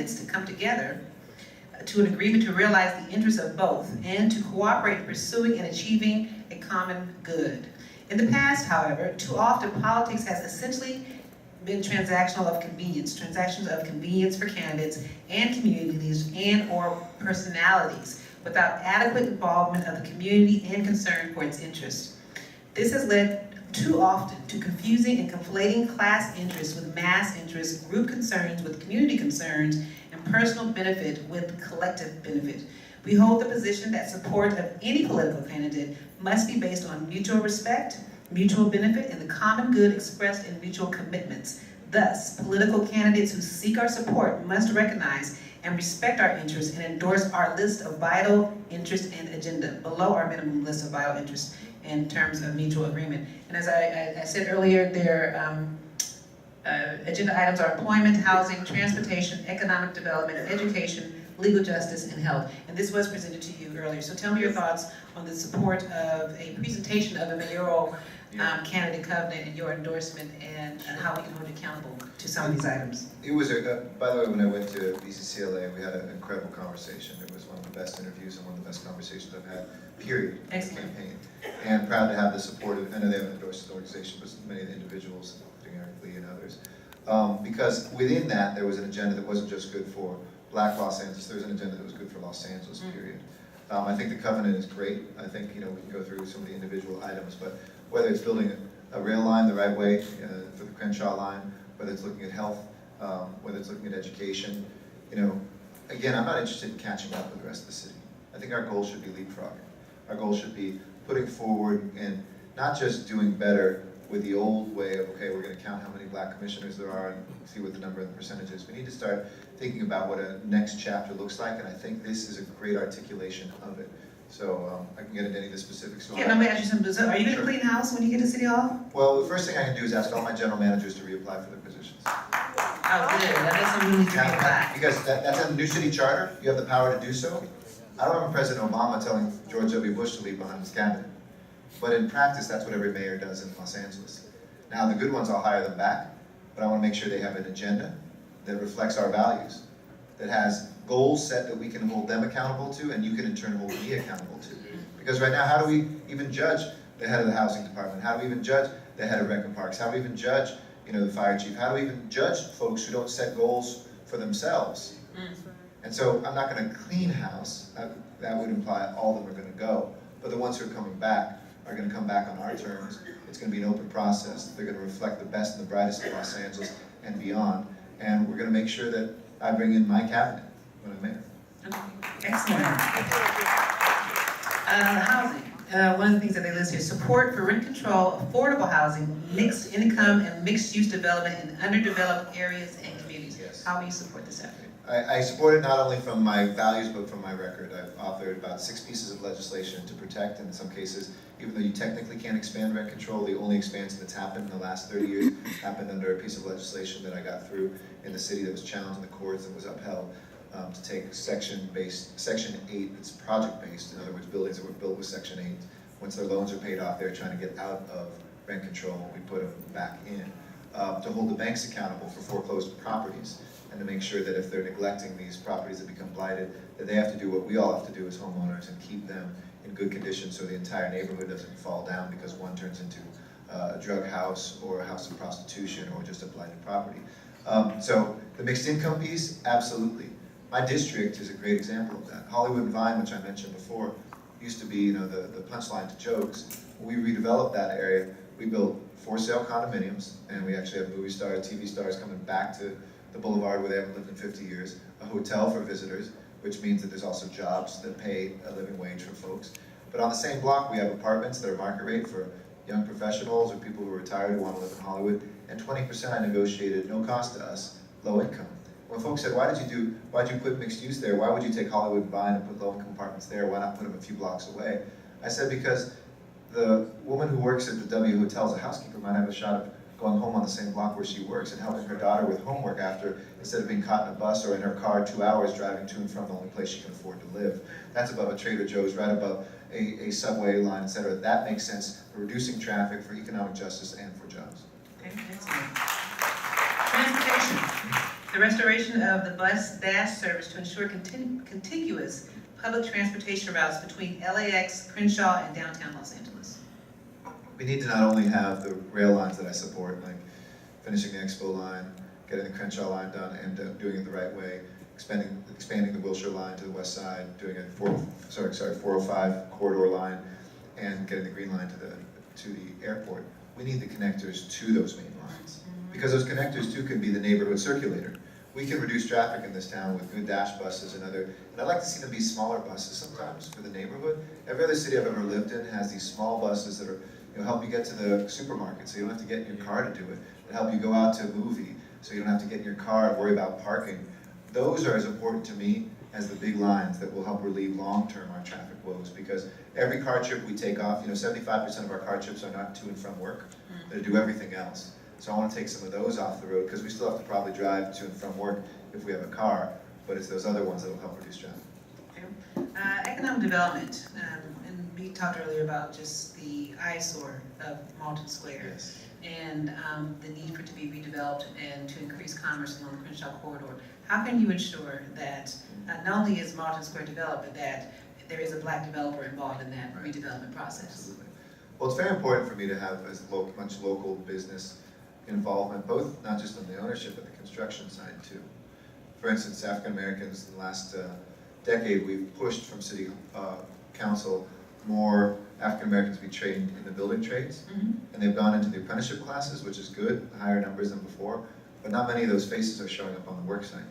candidates to come together to an agreement to realize the interests of both and to cooperate in pursuing and achieving a common good. In the past, however, too often politics has essentially been transactions of convenience for candidates and communities and or personalities without adequate involvement of the community and concern for its interests. This has led too often to confusing and conflating class interests with mass interests, group concerns with community concerns, and personal benefit with collective benefit. We hold the position that support of any political candidate must be based on mutual respect, mutual benefit, and the common good expressed in mutual commitments. Thus, political candidates who seek our support must recognize and respect our interests and endorse our list of vital interests and agenda below our minimum list of vital interests in terms of mutual agreement. And as I said earlier, their agenda items are employment, housing, transportation, economic development, education, legal justice, and health. And this was presented to you earlier. So tell me your thoughts on the support of a presentation of a mayoral candidate covenant and your endorsement and how we can hold you accountable to some of these items. It was by the way, when I went to BCCLA, we had an incredible conversation. It was one of the best interviews and one of the best conversations I've had, period, in the campaign. And proud to have the support of, I know they haven't endorsed the organization, but many of the individuals, including Eric Lee and others. Because within that, there was an agenda that wasn't just good for Black Los Angeles, there was an agenda that was good for Los Angeles, period. I think the covenant is great. I think, we can go through some of the individual items, but whether it's building a rail line the right way for the Crenshaw line, whether it's looking at health, whether it's looking at education, again, I'm not interested in catching up with the rest of the city. I think our goal should be leapfrogging. Our goal should be putting forward and not just doing better with the old way of, okay, we're going to count how many black commissioners there are and see what the number and the percentage is. We need to start thinking about what a next chapter looks like, and I think this is a great articulation of it. So I can get into any of the specifics. Yeah, let me ask you something. So are you going to clean house when you get to City Hall? Well, the first thing I can do is ask all my general managers to reapply for their positions. Oh, good. That doesn't mean to reapply. Because that's in the new city charter. You have the power to do so. I don't remember President Obama telling George W. Bush to leave behind his cabinet. But in practice, that's what every mayor does in Los Angeles. Now, the good ones, I'll hire them back, but I want to make sure they have an agenda that reflects our values, that has goals set that we can hold them accountable to, and you can in turn hold me accountable to. Because right now, how do we even judge the head of the housing department? How do we even judge the head of Rec and Parks? How do we even judge, the fire chief? How do we even judge folks who don't set goals for themselves? And so I'm not going to clean house. That would imply all of them are going to go. But the ones who are coming back are going to come back on our terms. It's going to be an open process. They're going to reflect the best and the brightest of Los Angeles and beyond. And we're going to make sure that I bring in my cabinet when I'm mayor. Okay. Excellent. Housing. One of the things that they list here, support for rent control, affordable housing, mixed income and mixed use development in underdeveloped areas and communities. Yes. How will you support this effort? I support it not only from my values, but from my record. I've authored about 6 pieces of legislation to protect, and in some cases, even though you technically can't expand rent control, the only expansion that's happened in the last 30 years happened under a piece of legislation that I got through in the city that was challenged in the courts and was upheld to take Section 8 that's project-based, in other words, buildings that were built with Section 8. Once their loans are paid off, they're trying to get out of rent control, we put them back in. To hold the banks accountable for foreclosed properties, and to make sure that if they're neglecting these properties that become blighted, that they have to do what we all have to do as homeowners and keep them in good condition so the entire neighborhood doesn't fall down because one turns into a drug house or a house of prostitution or just a blighted property. So the mixed income piece, absolutely. My district is a great example of that. Hollywood and Vine, which I mentioned before, used to be the punchline to jokes. When we redeveloped that area, we built for sale condominiums, and we actually have movie stars, TV stars coming back to the boulevard where they haven't lived in 50 years, a hotel for visitors, which means that there's also jobs that pay a living wage for folks. But on the same block, we have apartments that are market rate for young professionals or people who are retired who want to live in Hollywood, and 20% I negotiated, no cost to us, low income. When folks said, why'd you put mixed use there? Why would you take Hollywood and Vine and put low income apartments there? Why not put them a few blocks away? I said, because the woman who works at the W Hotel as a housekeeper might have a shot of going home on the same block where she works and helping her daughter with homework after, instead of being caught in a bus or in her car 2 hours driving to and from the only place she can afford to live. That's above a Trader Joe's, right above a subway line, etc. That makes sense for reducing traffic, for economic justice, and for jobs. Okay, excellent. Transportation. The restoration of the bus dash service to ensure contiguous public transportation routes between LAX, Crenshaw, and downtown Los Angeles. We need to not only have the rail lines that I support, like finishing the Expo line, getting the Crenshaw line done and doing it the right way, expanding the Wilshire line to the west side, doing a 405 corridor line, and getting the Green Line to the airport. We need the connectors to those main lines. Because those connectors too can be the neighborhood circulator. We can reduce traffic in this town with good dash buses and I'd like to see them be smaller buses sometimes for the neighborhood. Every other city I've ever lived in has these small buses that are, help you get to the supermarket so you don't have to get in your car to do it. That help you go out to a movie so you don't have to get in your car and worry about parking. Those are as important to me as the big lines that will help relieve long-term our traffic woes, because every car trip we take off, 75% of our car trips are not to and from work, they do everything else. So I want to take some of those off the road, because we still have to probably drive to and from work if we have a car, but it's those other ones that will help reduce traffic. Economic development, and we talked earlier about just the eyesore of Malton Square. Yes. And the need for it to be redeveloped and to increase commerce along the Crenshaw corridor. How can you ensure that not only is Malton Square developed, but that there is a Black developer involved in that redevelopment process? Absolutely. Well, it's very important for me to have as much local business involvement, both not just on the ownership, but the construction side too. For instance, African Americans in the last decade, we've pushed from City Council more African Americans to be trained in the building trades, and they've gone into the apprenticeship classes, which is good, higher numbers than before, but not many of those faces are showing up on the work site.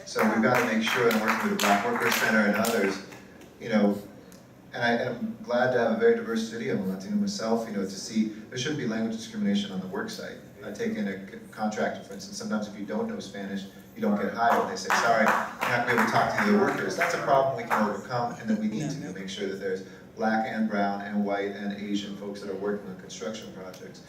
So we've got to make sure, and working with the Black Workers Center and others, and I'm glad to have a very diverse city. I'm a Latino myself, to see there shouldn't be language discrimination on the work site. I take in a contractor, for instance, sometimes if you don't know Spanish, you don't get hired. They say, sorry, you're not going to be able to talk to the other workers. That's a problem we can overcome, and that we need to make sure that there's Black and brown and white and Asian folks that are working on construction projects.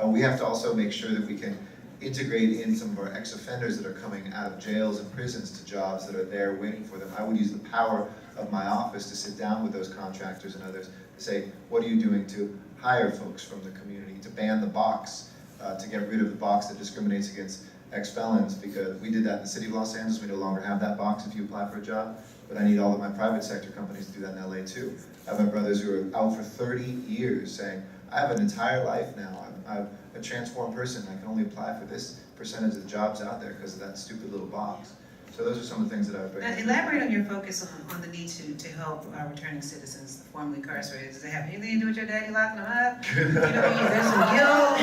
We have to also make sure that we can integrate in some of our ex-offenders that are coming out of jails and prisons to jobs that are there waiting for them. I would use the power of my office to sit down with those contractors and others to say, what are you doing to hire folks from the community, to ban the box, to get rid of the box that discriminates against ex-felons, because we did that in the city of Los Angeles. We no longer have that box if you apply for a job, but I need all of my private sector companies to do that in LA too. I have my brothers who are out for 30 years saying, I have an entire life now. I'm a transformed person. I can only apply for this percentage of the jobs out there because of that stupid little box. So those are some of the things that I would bring. Now, elaborate on your focus on the need to help our returning citizens, formerly incarcerated. Does it have anything to do with your daddy locking them up? There's some guilt.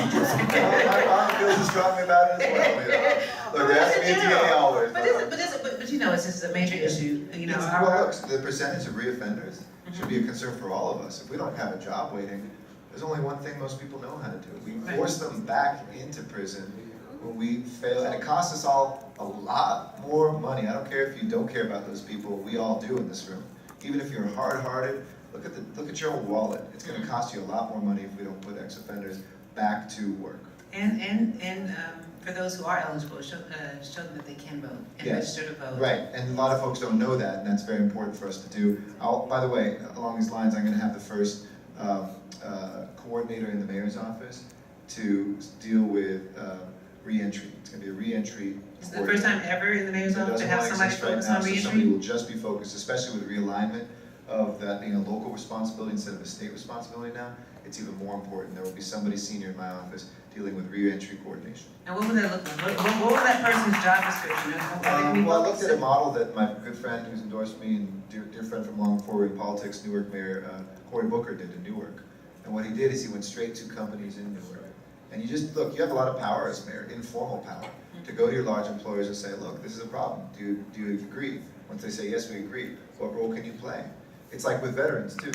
My mom feels as strongly about it as well. Look, they ask me at DA always. But it's just a major issue. Well, look, the percentage of reoffenders should be a concern for all of us. If we don't have a job waiting, there's only one thing most people know how to do. We force them back into prison when we fail, and it costs us all a lot more money. I don't care if you don't care about those people, we all do in this room. Even if you're hard-hearted, look at your own wallet. It's going to cost you a lot more money if we don't put ex-offenders back to work. And for those who are eligible, show them that they can vote and register to vote. Right, and a lot of folks don't know that, and that's very important for us to do. By the way, along these lines, I'm going to have the first coordinator in the mayor's office to deal with re-entry. It's going to be a re-entry. Is it the first time ever in the mayor's office to have somebody focus on re-entry? So somebody will just be focused, especially with realignment of that being a local responsibility instead of a state responsibility now. It's even more important. There will be somebody senior in my office dealing with re-entry coordination. And what would that look like? What was that person's job description? Well, I looked at a model that my good friend who's endorsed me and dear friend from long forward politics, Newark Mayor Cory Booker did in Newark. And what he did is he went straight to companies in Newark. And you just, look, you have a lot of power as mayor, informal power, to go to your large employers and say, look, this is a problem. Do you agree? Once they say, yes, we agree, what role can you play? It's like with veterans, too.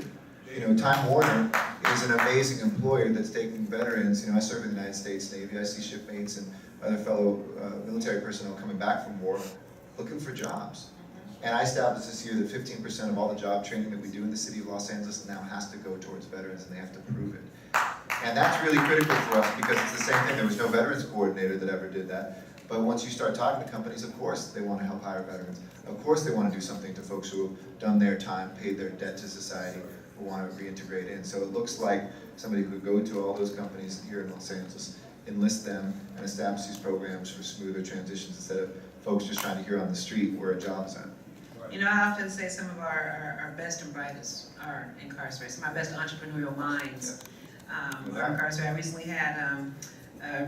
Time Warner is an amazing employer that's taking veterans. I serve in the United States Navy. I see shipmates and other fellow military personnel coming back from war looking for jobs. And I established this year that 15% of all the job training that we do in the city of Los Angeles now has to go towards veterans, and they have to prove it. And that's really critical for us because it's the same thing. There was no veterans coordinator that ever did that. But once you start talking to companies, of course they want to help hire veterans. Of course they want to do something to folks who have done their time, paid their debt to society, who want to reintegrate in. So it looks like somebody who could go to all those companies here in Los Angeles, enlist them, and establish these programs for smoother transitions instead of folks just trying to hear on the street where a job is at. You know, I often say some of our best and brightest are incarcerated. Some of our best entrepreneurial minds are incarcerated. I recently had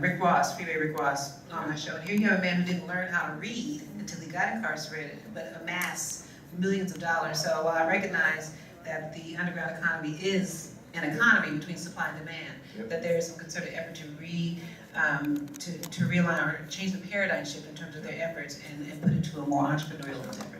Rick Ross, Freeway Rick Ross, on my show. And here you have a man who didn't learn how to read until he got incarcerated, but amassed millions of dollars. So while I recognize that the underground economy is an economy between supply and demand, that there is some concerted effort to realign or change the paradigm shift in terms of their efforts and put it to a more entrepreneurial effort.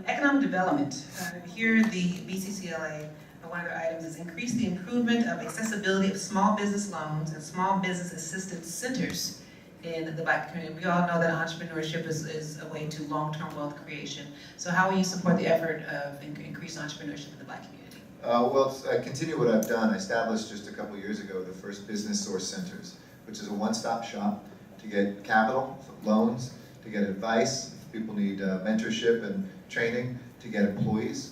Economic development. Here the BCCLA, one of their items is increase the improvement of accessibility of small business loans and small business assistance centers in the Black community. We all know that entrepreneurship is a way to long-term wealth creation. So how will you support the effort of increased entrepreneurship in the Black community? Well, I continue what I've done. I established just a couple years ago the first Business Source Centers, which is a one-stop shop to get capital, loans, to get advice. If people need mentorship and training, to get employees,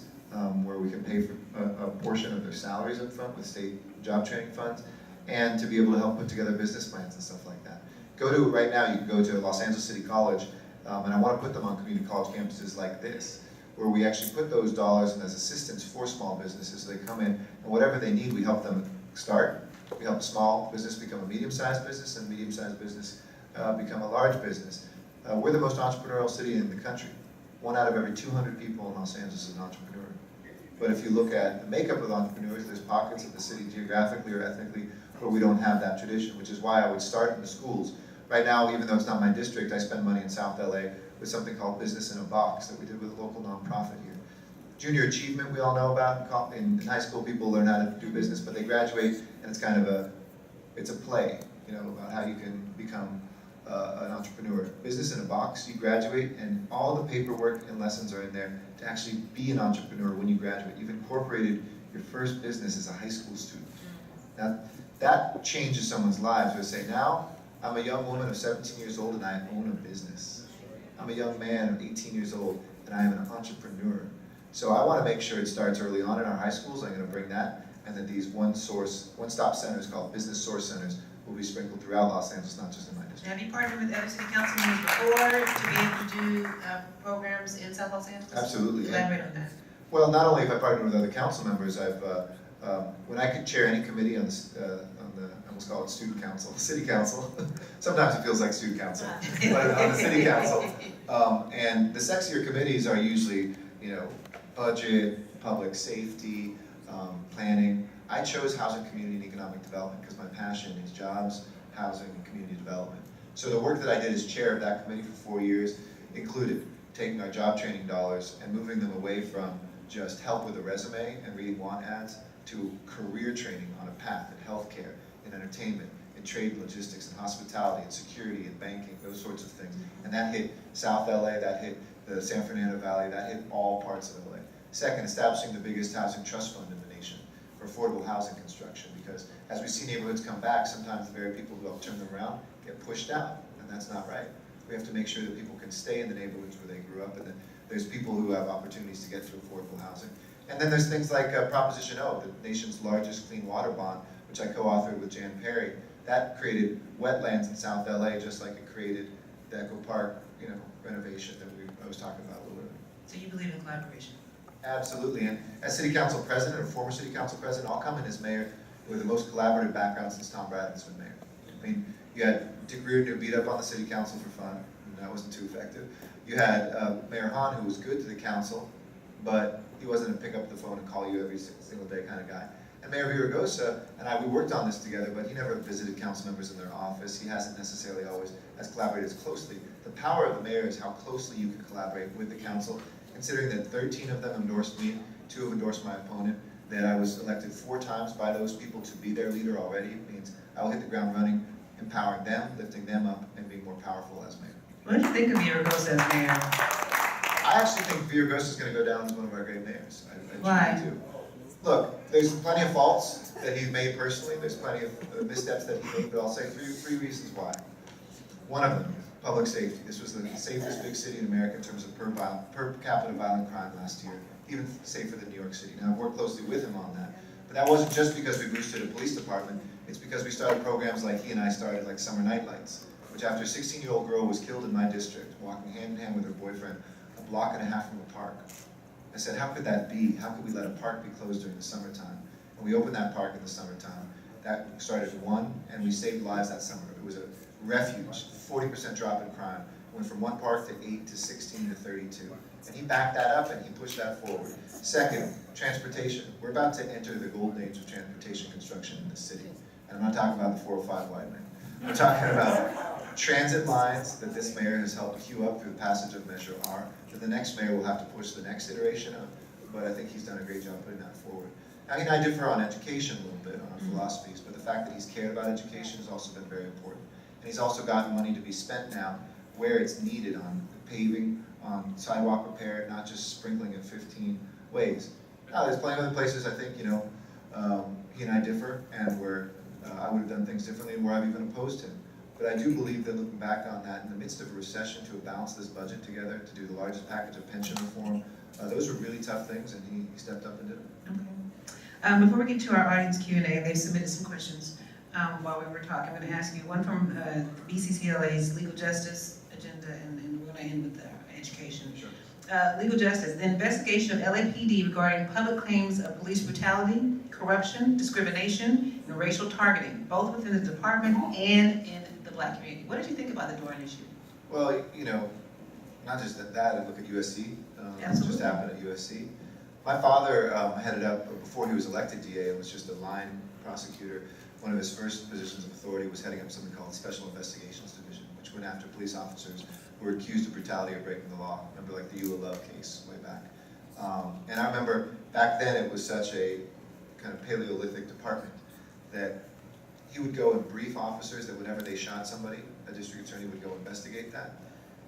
where we can pay for a portion of their salaries up front with state job training funds, and to be able to help put together business plans and stuff like that. Right now you can go to Los Angeles City College, and I want to put them on community college campuses like this, where we actually put those dollars in as assistance for small businesses. So they come in, and whatever they need, we help them start. We help a small business become a medium-sized business, and medium-sized business become a large business. We're the most entrepreneurial city in the country. 1 out of every 200 people in Los Angeles is an entrepreneur. But if you look at the makeup of entrepreneurs, there's pockets of the city geographically or ethnically where we don't have that tradition, which is why I would start in the schools. Right now, even though it's not my district, I spend money in South LA with something called Business in a Box that we did with a local nonprofit here. Junior achievement we all know about. In high school, people learn how to do business, but they graduate and it's kind of it's a play, about how you can become an entrepreneur. Business in a Box, you graduate and all the paperwork and lessons are in there to actually be an entrepreneur when you graduate. You've incorporated your first business as a high school student. Now, that changes someone's lives. They say, now, I'm a young woman of 17 years old and I own a business. I'm a young man of 18 years old and I am an entrepreneur. So I want to make sure it starts early on in our high schools. I'm going to bring that, and that these one-stop centers called Business Source Centers will be sprinkled throughout Los Angeles, not just in my district. Have you partnered with other city council members before to be able to do programs in South Los Angeles? Absolutely. Elaborate on that. Well, not only have I partnered with other council members, when I could chair any committee on I almost call it student council, city council. Sometimes it feels like student council, but on the city council. And the sexier committees are usually, budget, public safety, planning. I chose housing, community, and economic development because my passion is jobs, housing, and community development. So the work that I did as chair of that committee for 4 years included taking our job training dollars and moving them away from just help with a resume and reading want ads to career training on a path in healthcare, in entertainment, in trade and logistics, in hospitality, in security, in banking, those sorts of things. And that hit South LA, that hit the San Fernando Valley, that hit all parts of LA. Second, establishing the biggest housing trust fund in the nation for affordable housing construction, because as we see neighborhoods come back, sometimes the very people who help turn them around get pushed out, and that's not right. We have to make sure that people can stay in the neighborhoods where they grew up, and that there's people who have opportunities to get to affordable housing. And then there's things like Proposition O, the nation's largest clean water bond, which I co-authored with Jan Perry. That created wetlands in South LA, just like it created the Echo Park, renovation that I was talking about a little bit. So you believe in collaboration? Absolutely, and as city council president, or former city council president, I'll come in as mayor with the most collaborative background since Tom Bradley's been mayor. I mean, you had Dick Reardon who beat up on the city council for fun, and that wasn't too effective. You had Mayor Hahn, who was good to the council, but he wasn't a pick up the phone and call you every single day kind of guy. And Mayor Villaraigosa and I, we worked on this together, but he never visited council members in their office. He hasn't necessarily always collaborated as closely. The power of the mayor is how closely you can collaborate with the council, considering that 13 of them endorsed me, 2 have endorsed my opponent, that I was elected 4 times by those people to be their leader already. It means I will hit the ground running, empowering them, lifting them up, and being more powerful as mayor. What did you think of Villaraigosa as mayor? I actually think Villaraigosa is going to go down as one of our great mayors. I Why? do. Look, there's plenty of faults that he's made personally. There's plenty of missteps that he made, but I'll say three reasons why. One of them, public safety. This was the safest big city in America in terms of per capita violent crime last year, even safer than New York City. Now, I've worked closely with him on that, but that wasn't just because we boosted a police department. It's because we started programs like he and I started, like Summer Night Lights, which after a 16-year-old girl was killed in my district, walking hand in hand with her boyfriend, a block and a half from a park. I said, how could that be? How could we let a park be closed during the summertime? And we opened that park in the summertime. That started at 1, and we saved lives that summer. It was a refuge, 40% drop in crime. Went from 1 park to 8 to 16 to 32. And he backed that up and he pushed that forward. Second, transportation. We're about to enter the golden age of transportation construction in the city. And I'm not talking about the 405 widening. I'm talking about transit lines that this mayor has helped queue up through the passage of Measure R, that the next mayor will have to push the next iteration of, but I think he's done a great job putting that forward. I mean, I differ on education a little bit, on our philosophies, but the fact that he's cared about education has also been very important. And he's also gotten money to be spent now where it's needed, on paving, on sidewalk repair, not just sprinkling in 15 ways. Now, there's plenty of other places I think, he and I differ, and where I would have done things differently, and where I've even opposed him. But I do believe that looking back on that, in the midst of a recession, to have balanced this budget together, to do the largest package of pension reform, those were really tough things, and he stepped up and did them. Okay. Before we get to our audience Q&A, they've submitted some questions while we were talking. I'm going to ask you one from BCCLA's legal justice agenda, and we're going to end with education. Sure. Legal justice, the investigation of LAPD regarding public claims of police brutality, corruption, discrimination, and racial targeting, both within the department and in the Black community. What did you think about the Doran issue? Well, not just that, I look at USC, it just happened at USC. My father headed up, before he was elected DA, and was just a line prosecutor. One of his first positions of authority was heading up something called Special Investigations Division, which went after police officers who were accused of brutality or breaking the law. Remember, like the Eula Love case way back. And I remember back then it was such a kind of Paleolithic department that he would go and brief officers that whenever they shot somebody, a district attorney would go investigate that.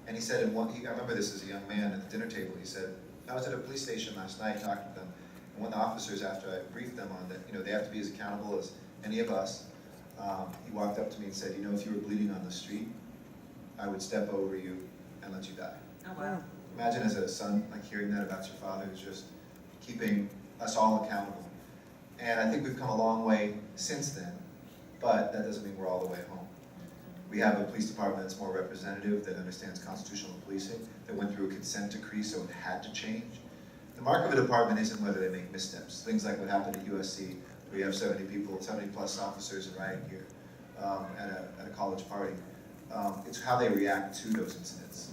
And he said, I remember this as a young man at the dinner table, he said, I was at a police station last night talking to them, and one of the officers, after I briefed them on that, they have to be as accountable as any of us, he walked up to me and said, if you were bleeding on the street, I would step over you and let you die. Oh, wow. Imagine as a son, hearing that about your father, who's just keeping us all accountable. And I think we've come a long way since then, but that doesn't mean we're all the way home. We have a police department that's more representative, that understands constitutional policing, that went through a consent decree, so it had to change. The mark of a department isn't whether they make missteps. Things like what happened at USC, where you have 70 plus officers in riot gear at a college party. It's how they react to those incidents.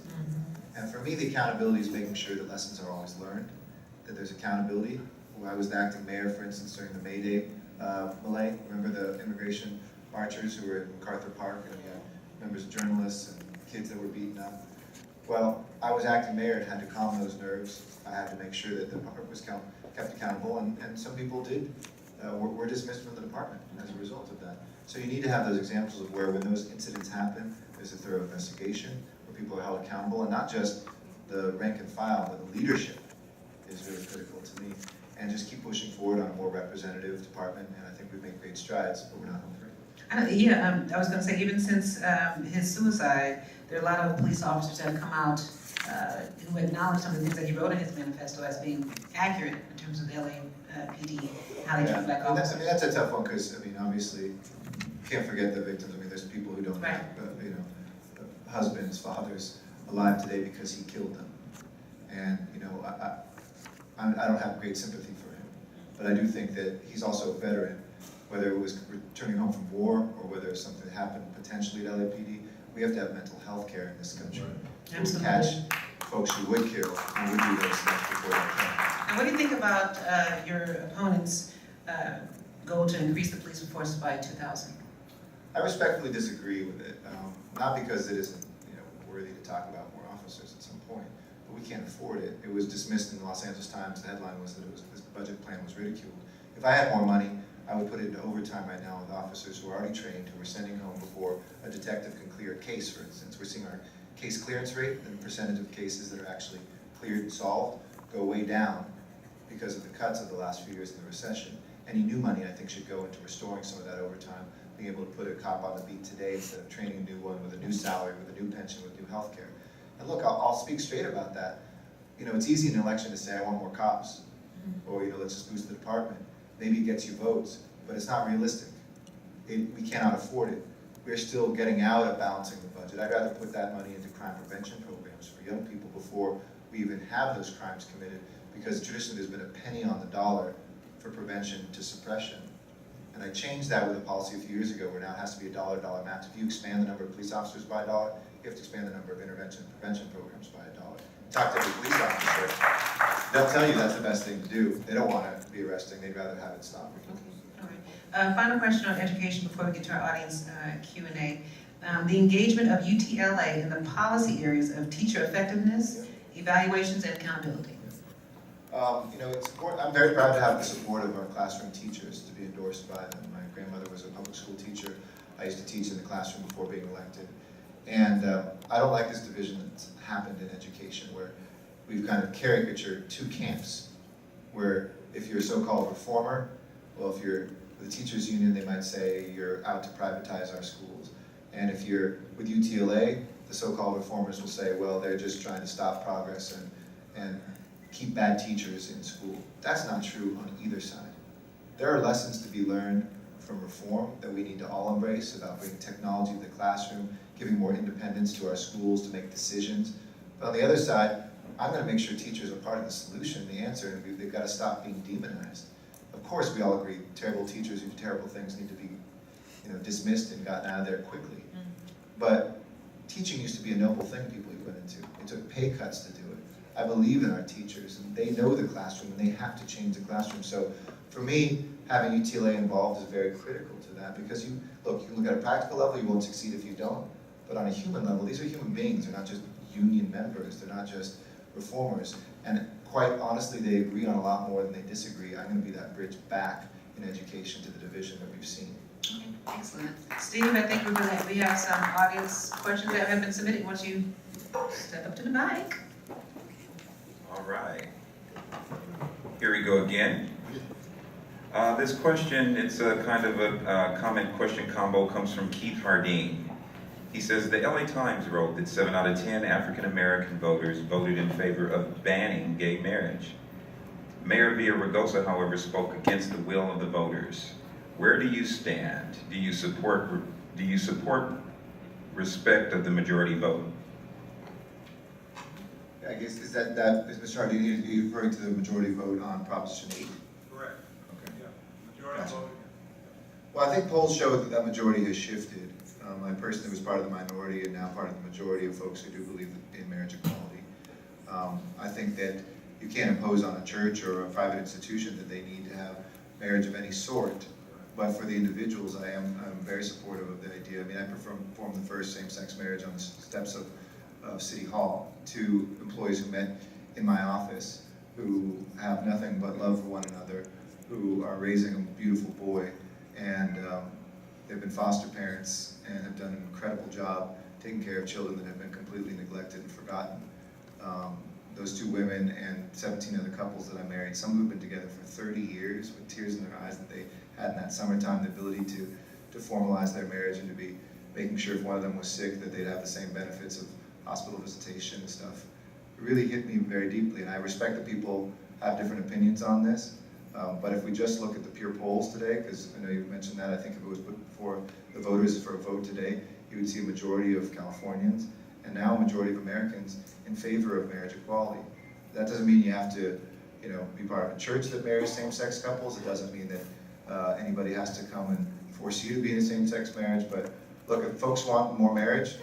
And for me, the accountability is making sure that lessons are always learned, that there's accountability. When I was the acting mayor, for instance, during the May Day melee, remember the immigration marchers who were at MacArthur Park, and you had members of journalists and kids that were beaten up? Well, I was acting mayor and had to calm those nerves. I had to make sure that the park was kept accountable, and some people were dismissed from the department as a result of that. So you need to have those examples of where, when those incidents happen, there's a thorough investigation, where people are held accountable, and not just the rank and file, but the leadership is really critical to me. And just keep pushing forward on a more representative department, and I think we've made great strides, but we're not home free. I was going to say, even since his suicide, there are a lot of police officers that have come out who acknowledge some of the things that he wrote in his manifesto as being accurate in terms of the LAPD, how they treat black officers. That's a tough one, because, obviously, you can't forget the victims. There's people who don't have, husbands, fathers alive today because he killed them. And, I don't have great sympathy for him, but I do think that he's also a veteran, whether it was returning home from war or whether it's something that happened potentially at LAPD. We have to have mental health care in this country. Right. So we catch folks who would kill and would do those things before they can. And what do you think about your opponent's goal to increase the police force by 2,000? I respectfully disagree with it, not because it isn't worthy to talk about more officers at some point, but we can't afford it. It was dismissed in the Los Angeles Times. The headline was that this budget plan was ridiculed. If I had more money, I would put it into overtime right now with officers who are already trained, who we're sending home before a detective can clear a case, for instance. We're seeing our case clearance rate and the percentage of cases that are actually cleared and solved go way down because of the cuts of the last few years in the recession. Any new money, I think, should go into restoring some of that overtime, being able to put a cop on the beat today instead of training a new one with a new salary, with a new pension, with new health care. And look, I'll speak straight about that. It's easy in an election to say, I want more cops, or let's just boost the department. Maybe it gets you votes, but it's not realistic. We cannot afford it. we're still getting out of balancing the budget. I'd rather put that money into crime prevention programs for young people before we even have those crimes committed, because traditionally there's been a penny on the dollar for prevention to suppression. And I changed that with a policy a few years ago where now it has to be a dollar match. If you expand the number of police officers by $1, you have to expand the number of intervention and prevention programs by $1. Talk to every police officer, they'll tell you that's the best thing to do. They don't want to be arresting, they'd rather have it stop. Okay, all right. Final question on education before we get to our audience Q&A. The engagement of UTLA in the policy areas of teacher effectiveness, evaluations, and accountability. It's important. I'm very proud to have the support of our classroom teachers, to be endorsed by them. My grandmother was a public school teacher. I used to teach in the classroom before being elected. And I don't like this division that's happened in education, where we've kind of caricatured two camps, where if you're a so-called reformer, well, if you're with the teachers union, they might say you're out to privatize our schools. And if you're with UTLA, the so-called reformers will say, well, they're just trying to stop progress and keep bad teachers in school. That's not true on either side. There are lessons to be learned from reform that we need to all embrace about bringing technology to the classroom, giving more independence to our schools to make decisions. But on the other side, I'm going to make sure teachers are part of the solution, the answer, and they've got to stop being demonized. Of course, we all agree terrible teachers who do terrible things need to be dismissed and gotten out of there quickly. But teaching used to be a noble thing people went into. It took pay cuts to do it. I believe in our teachers, and they know the classroom, and they have to change the classroom. So for me, having UTLA involved is very critical to that, because you can look at a practical level, you won't succeed if you don't. But on a human level, these are human beings. They're not just union members. They're not just reformers. And quite honestly, they agree on a lot more than they disagree. I'm going to be that bridge back in education to the division that we've seen. Okay, excellent. Steve, I think we have some audience questions that have been submitted. Once you step up to the mic. All right. Here we go again. This question, it's a kind of a comment question combo, comes from Keith Hardeen. He says, the LA Times wrote that 7 out of 10 African American voters voted in favor of banning gay marriage. Mayor Villaraigosa, however, spoke against the will of the voters. Where do you stand? Do you support respect of the majority vote? I guess, is Mr. Hardeen, are you referring to the majority vote on Proposition 8? Correct. Okay. Yeah, majority Gotcha. vote. Well, I think polls show that personally has shifted. I personally was part of the minority and now part of the majority of folks who do believe in marriage equality. I think that you can't impose on a church or a private institution that they need to have marriage of any sort. But for the individuals, I'm very supportive of the idea. I mean, I performed the first same-sex marriage on the steps of City Hall. 2 employees who met in my office, who have nothing but love for one another, who are raising a beautiful boy, and they've been foster parents and have done an incredible job taking care of children that have been completely neglected and forgotten. Those 2 women and 17 other couples that I married, some who've been together for 30 years with tears in their eyes that they had in that summertime, the ability to formalize their marriage and to be making sure if one of them was sick that they'd have the same benefits of hospital visitation and stuff. It really hit me very deeply, and I respect that people have different opinions on this. But if we just look at the pure polls today, because I know you mentioned that, I think if it was put before the voters for a vote today, you would see a majority of Californians and now a majority of Americans in favor of marriage equality. That doesn't mean you have to, be part of a church that marries same-sex couples. It doesn't mean that anybody has to come and force you to be in a same-sex marriage. But look, if folks want more marriage,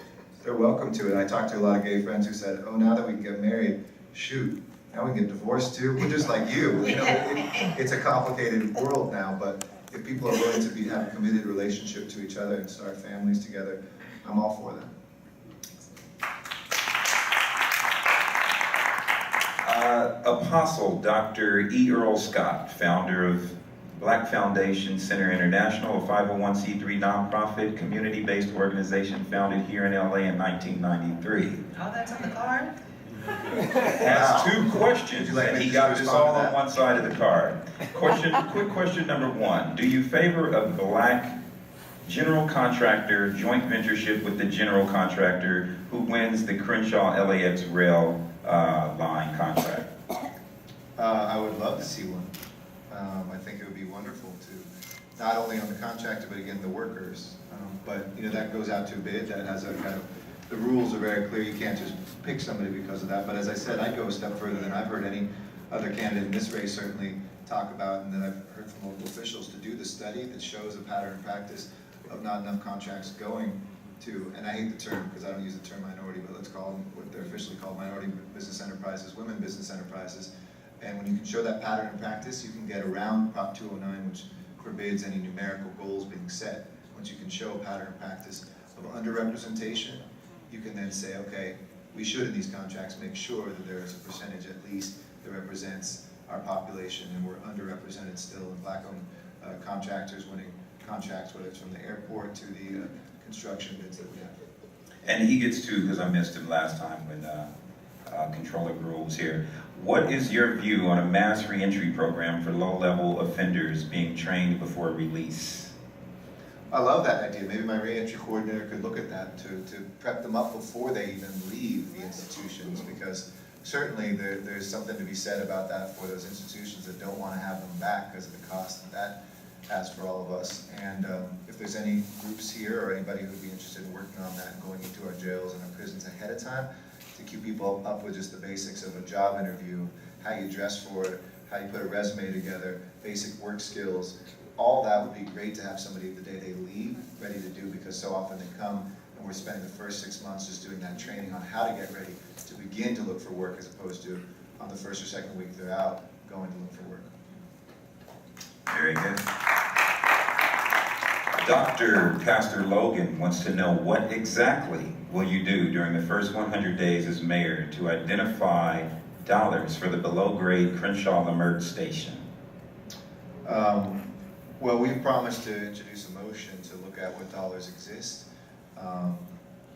they're welcome to it. I talked to a lot of gay friends who said, oh, now that we can get married, shoot, now we can get divorced too. We're just like you. It's a complicated world now, but if people are willing to have a committed relationship to each other and start families together, I'm all for them. Apostle Dr. E. Earl Scott, founder of Black Foundation Center International, a 501c3 nonprofit community-based organization founded here in LA in 1993. Oh, that's on the card? Has 2 questions, and he got this all on one side of the card. Quick question number 1. Do you favor a black general contractor joint ventureship with the general contractor who wins the Crenshaw LAX rail line contract? I would love to see one. I think it would be wonderful to not only on the contractor, but again, the workers. But, you know, that goes out to a bid, that has a kind of, the rules are very clear, you can't just pick somebody because of that. But as I said, I'd go a step further than I've heard any other candidate in this race certainly talk about, and that I've heard from local officials, to do the study that shows a pattern and practice of not enough contracts going to, and I hate the term because I don't use the term minority, but let's call them what they're officially called, minority business enterprises, women business enterprises. And when you can show that pattern and practice, you can get around Prop 209, which forbids any numerical goals being set. Once you can show a pattern and practice of underrepresentation, you can then say, okay, we should in these contracts make sure that there is a percentage at least that represents our population, and we're underrepresented still in black-owned contractors winning contracts, whether it's from the airport to the construction bids that we have. And he gets to, because I missed him last time when Controller Gruhl was here, what is your view on a mass reentry program for low-level offenders being trained before release? I love that idea. Maybe my reentry coordinator could look at that to prep them up before they even leave the institutions, because certainly there's something to be said about that for those institutions that don't want to have them back because of the cost that has for all of us. And if there's any groups here or anybody who'd be interested in working on that and going into our jails and our prisons ahead of time to keep people up with just the basics of a job interview, how you dress for it, how you put a resume together, basic work skills, all that would be great to have somebody the day they leave ready to do, because so often they come and we're spending the first 6 months just doing that training on how to get ready to begin to look for work, as opposed to on the first or second week they're out going to look for work. Very good. Dr. Pastor Logan wants to know, what exactly will you do during the first 100 days as mayor to identify dollars for the below-grade Crenshaw-Lamert station? Well, we've promised to introduce a motion to look at what dollars exist.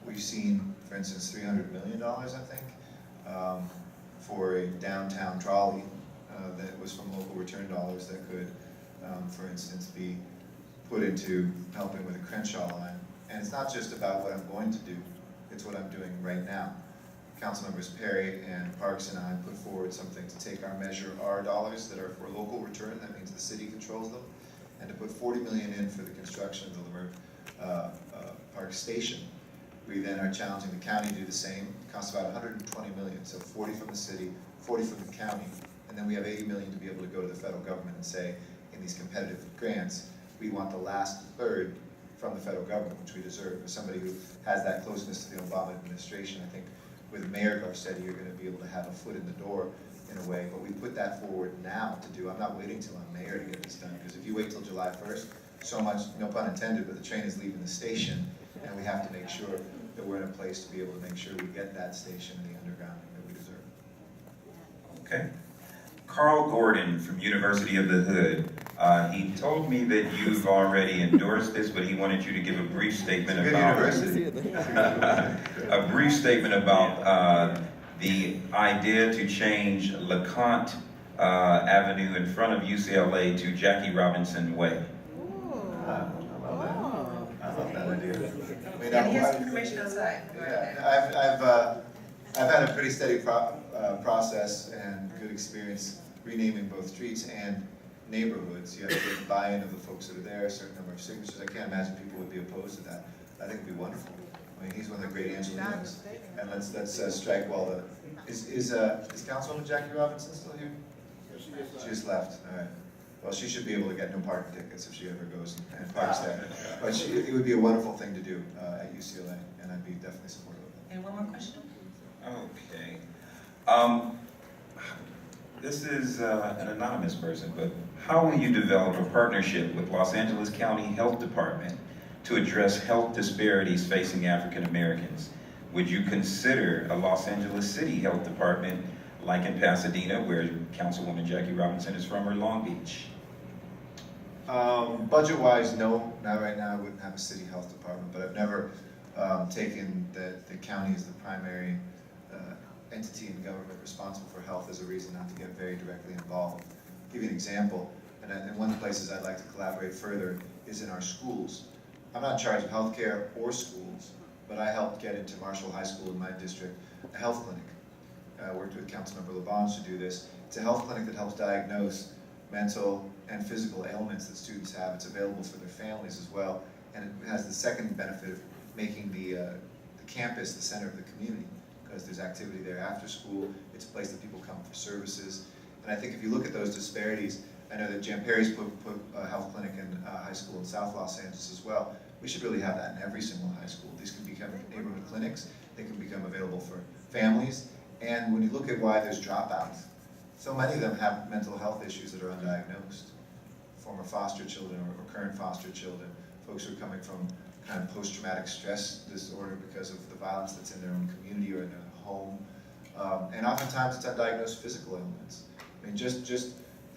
We've seen, for instance, $300 million, I think, for a downtown trolley that was from local return dollars that could, for instance, be put into helping with the Crenshaw line. And it's not just about what I'm going to do, it's what I'm doing right now. Councilmembers Perry and Parks and I put forward something to take our Measure R dollars that are for local return, that means the city controls them, and to put $40 million in for the construction of the Lamert Park Station. We then are challenging the county to do the same. It costs about $120 million, so 40 from the city, 40 from the county, and then we have $80 million to be able to go to the federal government and say, in these competitive grants, we want the last third from the federal government, which we deserve. As somebody who has that closeness to the Obama administration, I think with Mayor Garcetti, you're going to be able to have a foot in the door in a way, but we put that forward now to do. I'm not waiting till I'm mayor to get this done, because if you wait till July 1st, so much, no pun intended, but the train is leaving the station, and we have to make sure that we're in a place to be able to make sure we get that station in the underground that we deserve. Okay. Carl Gordon from University of the Hood. He told me that you've already endorsed this, but he wanted you to give a brief statement about a brief statement about the idea to change LeConte Avenue in front of UCLA to Jackie Robinson Way. I love that idea. I mean, And he has some information outside. yeah, I've had a pretty steady process and good experience renaming both streets and neighborhoods. You have to get the buy-in of the folks that are there, a certain number of signatures. I can't imagine people would be opposed to that. I think it'd be wonderful. I mean, he's one of the great Angelenos. And let's strike while the, is Councilwoman Jackie Robinson still here? She just left, all right. Well, she should be able to get no parking tickets if she ever goes and parks there. But it would be a wonderful thing to do at UCLA, and I'd be definitely supportive of it. And one more question? Okay. This is an anonymous person, but how will you develop a partnership with Los Angeles County Health Department to address health disparities facing African Americans? Would you consider a Los Angeles City Health Department like in Pasadena, where Councilwoman Jackie Robinson is from, or Long Beach? Budget-wise, no, not right now. I wouldn't have a city health department, but I've never taken the county as the primary entity in government responsible for health as a reason not to get very directly involved. I'll give you an example, and one of the places I'd like to collaborate further is in our schools. I'm not in charge of healthcare or schools, but I helped get into Marshall High School in my district a health clinic. I worked with Councilmember Labange to do this. It's a health clinic that helps diagnose mental and physical ailments that students have. It's available for their families as well, and it has the second benefit of making the campus the center of the community, because there's activity there after school. It's a place that people come for services, and I think if you look at those disparities, I know that Jamperi's put a health clinic in a high school in South Los Angeles as well. We should really have that in every single high school. These can become neighborhood clinics. They can become available for families. And when you look at why there's dropouts, so many of them have mental health issues that are undiagnosed. Former foster children or current foster children, folks who are coming from kind of post-traumatic stress disorder because of the violence that's in their own community or in their home. And oftentimes it's undiagnosed physical ailments. I mean, just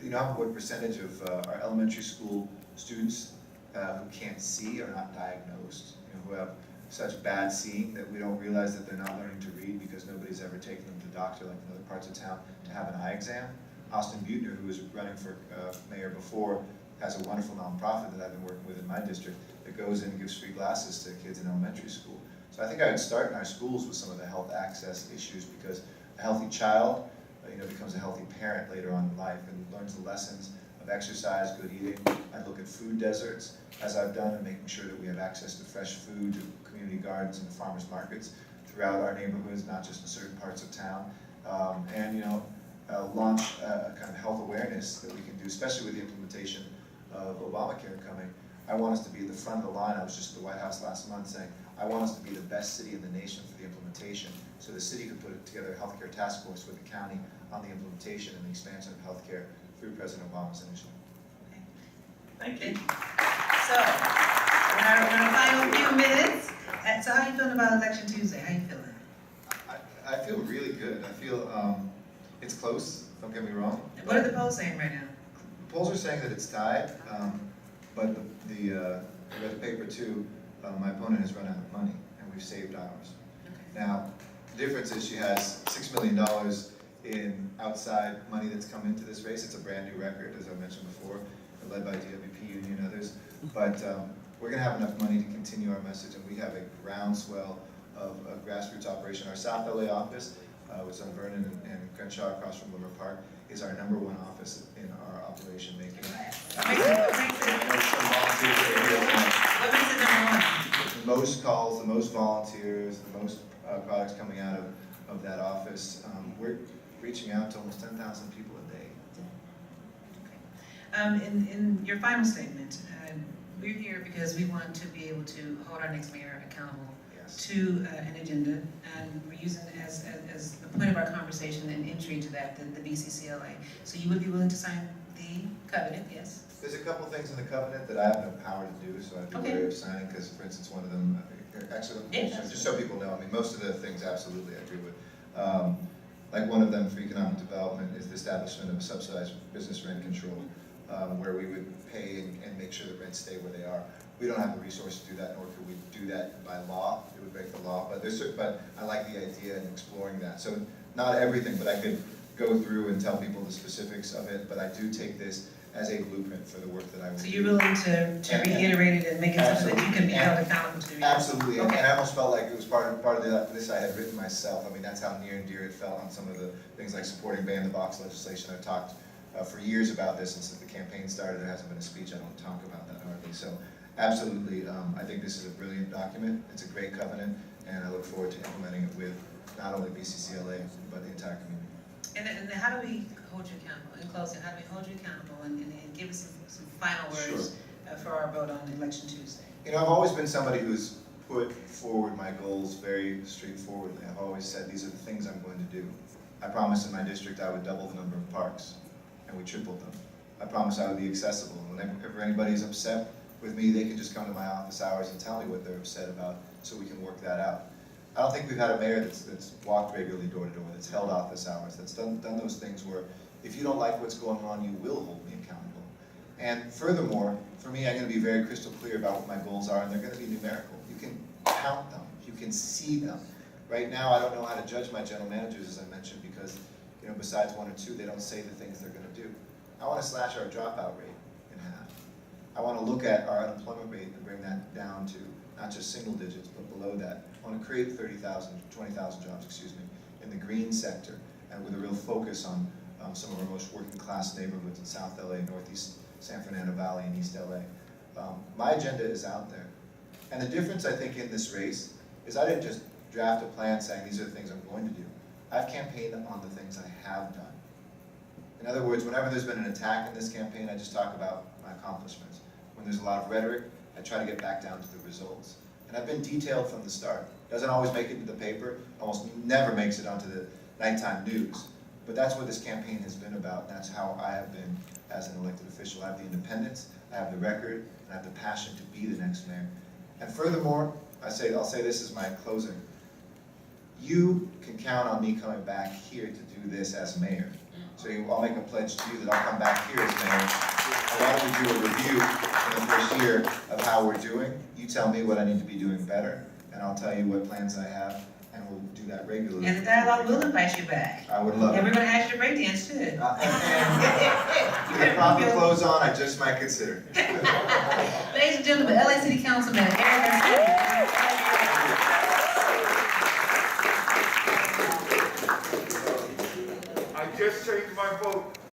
you know what percentage of our elementary school students who can't see are not diagnosed, you know, who have such bad seeing that we don't realize that they're not learning to read because nobody's ever taken them to the doctor like in other parts of town to have an eye exam. Austin Butner, who was running for mayor before, has a wonderful nonprofit that I've been working with in my district that goes in and gives free glasses to kids in elementary school. So I think I would start in our schools with some of the health access issues, because a healthy child becomes a healthy parent later on in life and learns the lessons of exercise, good eating. I'd look at food deserts, as I've done, and making sure that we have access to fresh food, to community gardens and farmers markets throughout our neighborhoods, not just in certain parts of town. Launch a kind of health awareness that we can do, especially with the implementation of Obamacare coming. I want us to be at the front of the line. I was just at the White House last month saying, I want us to be the best city in the nation for the implementation. So the city could put together a healthcare task force with the county on the implementation and the expansion of healthcare through President Obama's initiative. Thank you. So, in our final few minutes, so how are you feeling about Election Tuesday? How are you feeling? I feel really good. I feel it's close, don't get me wrong. And what are the polls saying right now? The polls are saying that it's tied, but I read the paper too, my opponent has run out of money, and we've saved ours. Okay. Now, the difference is she has $6 million in outside money that's come into this race. It's a brand new record, as I mentioned before, led by DWP Union and others. But we're going to have enough money to continue our message, and we have a groundswell of a grassroots operation. Our South LA office, which is on Vernon and Crenshaw across from Limmer Park, is our #1 office in our operation making. What makes it #1? The most calls, the most volunteers, the most products coming out of that office. We're reaching out to almost 10,000 people a day. In your final statement, we're here because we want to be able to hold our next mayor accountable to an agenda, and we're using as the point of our conversation and entry to that, the BCCLA. So you would be willing to sign the covenant, yes? There's a couple things in the covenant that I have no power to do, so I'd be wary of signing, because for instance, one of them, actually, just so people know, I mean, most of the things absolutely I agree with. Like one of them for economic development is the establishment of a subsidized business rent control, where we would pay and make sure that rents stay where they are. We don't have the resources to do that, nor could we do that by law. It would break the law, but I like the idea and exploring that. So not everything, but I could go through and tell people the specifics of it, but I do take this as a blueprint for the work that I will do. So you're willing to reiterate it and make it something that you can be held accountable to? Absolutely, Okay. and I almost felt like it was part of this I had written myself. I mean, that's how near and dear it felt on some of the things like supporting ban-the-box legislation. I've talked for years about this, and since the campaign started, there hasn't been a speech. I don't talk about that hardly. So absolutely, I think this is a brilliant document. It's a great covenant, and I look forward to implementing it with not only BCCLA, but the entire community. And how do we hold you accountable? In closing, how do we hold you accountable and give us some final words for our vote on Election Tuesday? You know, I've always been somebody who's put forward my goals very straightforwardly. I've always said these are the things I'm going to do. I promised in my district I would double the number of parks, and we tripled them. I promised I would be accessible. Whenever anybody's upset with me, they can just come to my office hours and tell me what they're upset about so we can work that out. I don't think we've had a mayor that's walked regularly door to door, that's held office hours, that's done those things where if you don't like what's going on, you will hold me accountable. And furthermore, for me, I'm going to be very crystal clear about what my goals are, and they're going to be numerical. You can count them, you can see them. Right now, I don't know how to judge my general managers, as I mentioned, because besides 1 or 2, they don't say the things they're going to do. I want to slash our dropout rate in half. I want to look at our unemployment rate and bring that down to not just single digits, but below that. I want to create 20,000 jobs, in the green sector, and with a real focus on some of our most working class neighborhoods in South LA, Northeast San Fernando Valley, and East LA. My agenda is out there. And the difference, I think, in this race is I didn't just draft a plan saying these are the things I'm going to do. I've campaigned on the things I have done. In other words, whenever there's been an attack in this campaign, I just talk about my accomplishments. When there's a lot of rhetoric, I try to get back down to the results. And I've been detailed from the start. Doesn't always make it into the paper, almost never makes it onto the nighttime news. But that's what this campaign has been about, and that's how I have been as an elected official. I have the independence, I have the record, and I have the passion to be the next mayor. And furthermore, I'll say this as my closing. You can count on me coming back here to do this as mayor. So I'll make a pledge to you that I'll come back here as mayor. I want to do a review in the first year of how we're doing. You tell me what I need to be doing better, and I'll tell you what plans I have, and we'll do that regularly. And the dialogue will invite you back. I would love And it. we're gonna ask you to breakdance too. With proper clothes on, I just might consider. Ladies and gentlemen, LA City Councilman Eric Garcia. I just changed my vote.